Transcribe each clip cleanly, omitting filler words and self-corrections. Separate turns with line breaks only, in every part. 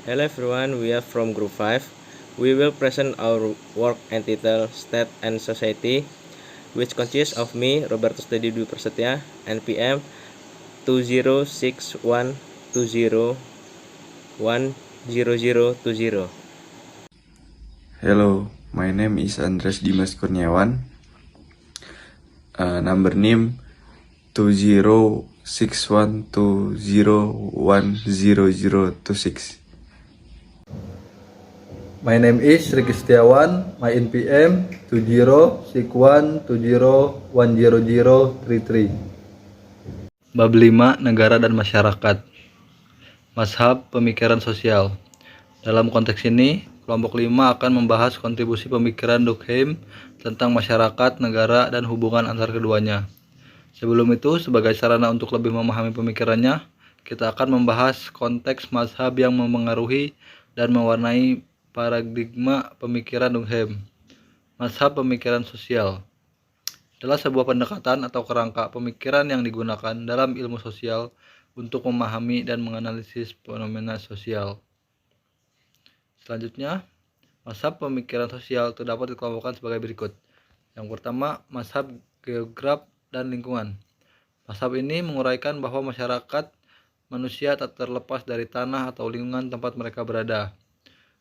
Hello everyone, we are from Group 5. We will present our work entitled State and Society, which consists of me, Roberto Stedi Dwi Prasetya, NPM 206120100020.
Hello, my name is Andres Dimas Kurniawan. Number name 206120100026.
My name is Riki Setiawan. My NPM 206120100033. Bab 5 Negara dan Masyarakat. Mazhab Pemikiran Sosial. Dalam konteks ini, kelompok 5 akan membahas kontribusi pemikiran Durkheim tentang masyarakat, negara, dan hubungan antar keduanya. Sebelum itu, sebagai sarana untuk lebih memahami pemikirannya, kita akan membahas konteks mazhab yang memengaruhi dan mewarnai paradigma pemikiran Durkheim. Mazhab pemikiran sosial adalah sebuah pendekatan atau kerangka pemikiran yang digunakan dalam ilmu sosial untuk memahami dan menganalisis fenomena sosial. Selanjutnya, mazhab pemikiran sosial terdapat dikelompokkan sebagai berikut. Yang pertama, mazhab geograf dan lingkungan. Mazhab ini menguraikan bahwa masyarakat manusia tak terlepas dari tanah atau lingkungan tempat mereka berada.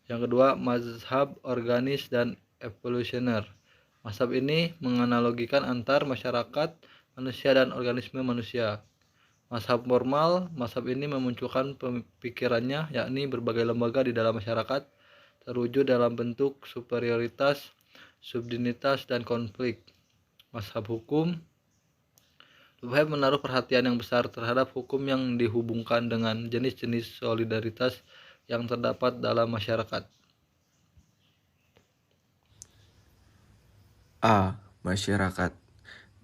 Yang kedua, mazhab organis dan evolusioner. Mazhab ini menganalogikan antar masyarakat, manusia, dan organisme manusia. Mazhab formal, mazhab ini memunculkan pemikirannya, yakni berbagai lembaga di dalam masyarakat, terwujud dalam bentuk superioritas, subordinitas, dan konflik. Mazhab hukum, Durkheim menaruh perhatian yang besar terhadap hukum yang dihubungkan dengan jenis-jenis solidaritas yang terdapat dalam masyarakat.
A. Masyarakat.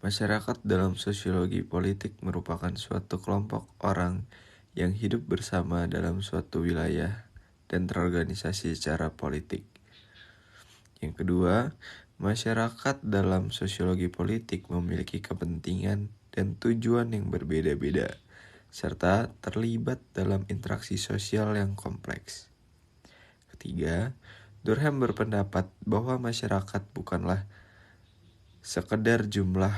Masyarakat dalam sosiologi politik merupakan suatu kelompok orang yang hidup bersama dalam suatu wilayah dan terorganisasi secara politik. Yang kedua, masyarakat dalam sosiologi politik memiliki kepentingan dan tujuan yang berbeda-beda, serta terlibat dalam interaksi sosial yang kompleks. Ketiga, Durkheim berpendapat bahwa masyarakat bukanlah sekedar jumlah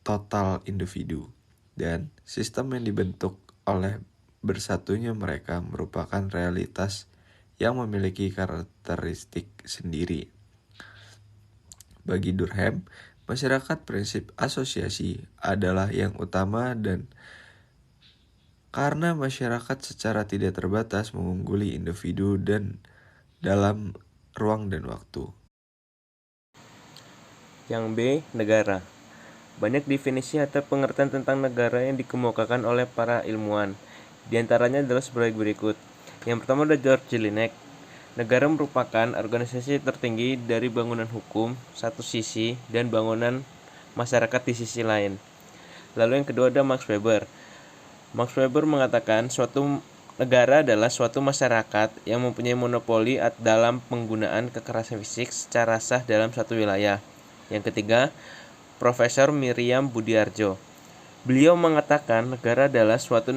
total individu, dan sistem yang dibentuk oleh bersatunya mereka merupakan realitas yang memiliki karakteristik sendiri. Bagi Durkheim, masyarakat prinsip asosiasi adalah yang utama dan karena masyarakat secara tidak terbatas mengungguli individu dan dalam ruang dan waktu.
Yang B. Negara. Banyak definisi atau pengertian tentang negara yang dikemukakan oleh para ilmuwan. Di antaranya adalah sebagai berikut. Yang pertama ada George Jelinek. Negara merupakan organisasi tertinggi dari bangunan hukum satu sisi dan bangunan masyarakat di sisi lain. Lalu yang kedua ada Max Weber. Max Weber mengatakan suatu negara adalah suatu masyarakat yang mempunyai monopoli dalam penggunaan kekerasan fisik secara sah dalam satu wilayah. Yang ketiga, Profesor Miriam Budiarjo. Beliau mengatakan negara adalah suatu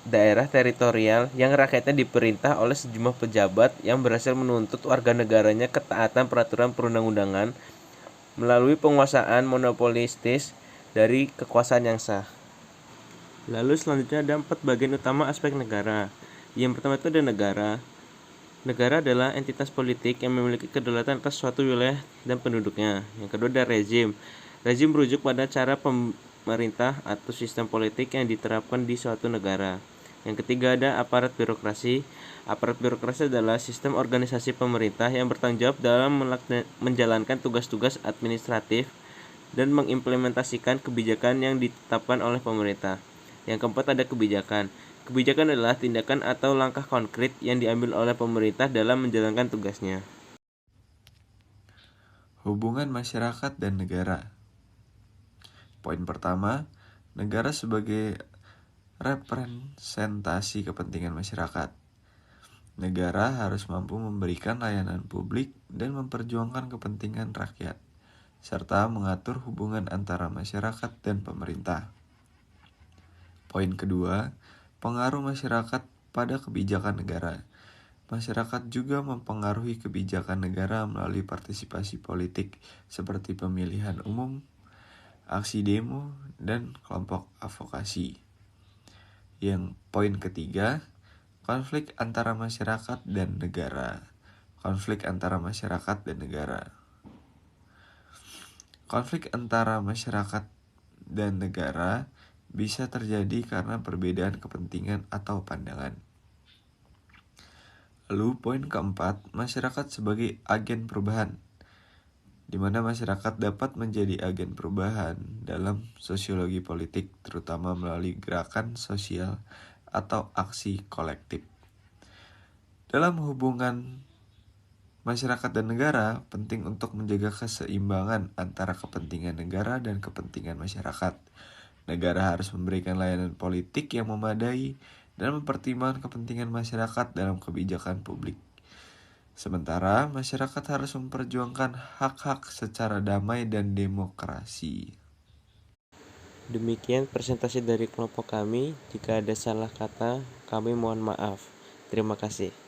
daerah teritorial yang rakyatnya diperintah oleh sejumlah pejabat yang berhasil menuntut warga negaranya ketaatan peraturan perundang-undangan melalui penguasaan monopolistis dari kekuasaan yang sah. Lalu selanjutnya ada 4 bagian utama aspek negara. Yang pertama itu ada negara. Negara adalah entitas politik yang memiliki kedaulatan atas suatu wilayah dan penduduknya. Yang kedua ada rezim. Rezim merujuk pada cara pemerintah atau sistem politik yang diterapkan di suatu negara. Yang ketiga ada aparat birokrasi. Aparat birokrasi adalah sistem organisasi pemerintah yang bertanggung jawab dalam menjalankan tugas-tugas administratif dan mengimplementasikan kebijakan yang ditetapkan oleh pemerintah. Yang keempat ada kebijakan. Kebijakan adalah tindakan atau langkah konkret yang diambil oleh pemerintah dalam menjalankan tugasnya.
Hubungan masyarakat dan negara. Poin pertama, negara sebagai representasi kepentingan masyarakat. Negara harus mampu memberikan layanan publik dan memperjuangkan kepentingan rakyat, serta mengatur hubungan antara masyarakat dan pemerintah. Poin kedua, pengaruh masyarakat pada kebijakan negara. Masyarakat juga mempengaruhi kebijakan negara melalui partisipasi politik seperti pemilihan umum, aksi demo, dan kelompok advokasi. Yang poin ketiga, konflik antara masyarakat dan negara. Konflik antara masyarakat dan negara. Konflik antara masyarakat dan negara bisa terjadi karena perbedaan kepentingan atau pandangan. Lalu poin keempat, masyarakat sebagai agen perubahan, di mana masyarakat dapat menjadi agen perubahan dalam sosiologi politik, terutama melalui gerakan sosial atau aksi kolektif. Dalam hubungan masyarakat dan negara, penting untuk menjaga keseimbangan antara kepentingan negara dan kepentingan masyarakat. Negara harus memberikan layanan politik yang memadai dan mempertimbangkan kepentingan masyarakat dalam kebijakan publik. Sementara masyarakat harus memperjuangkan hak-hak secara damai dan demokrasi.
Demikian presentasi dari kelompok kami. Jika ada salah kata, kami mohon maaf. Terima kasih.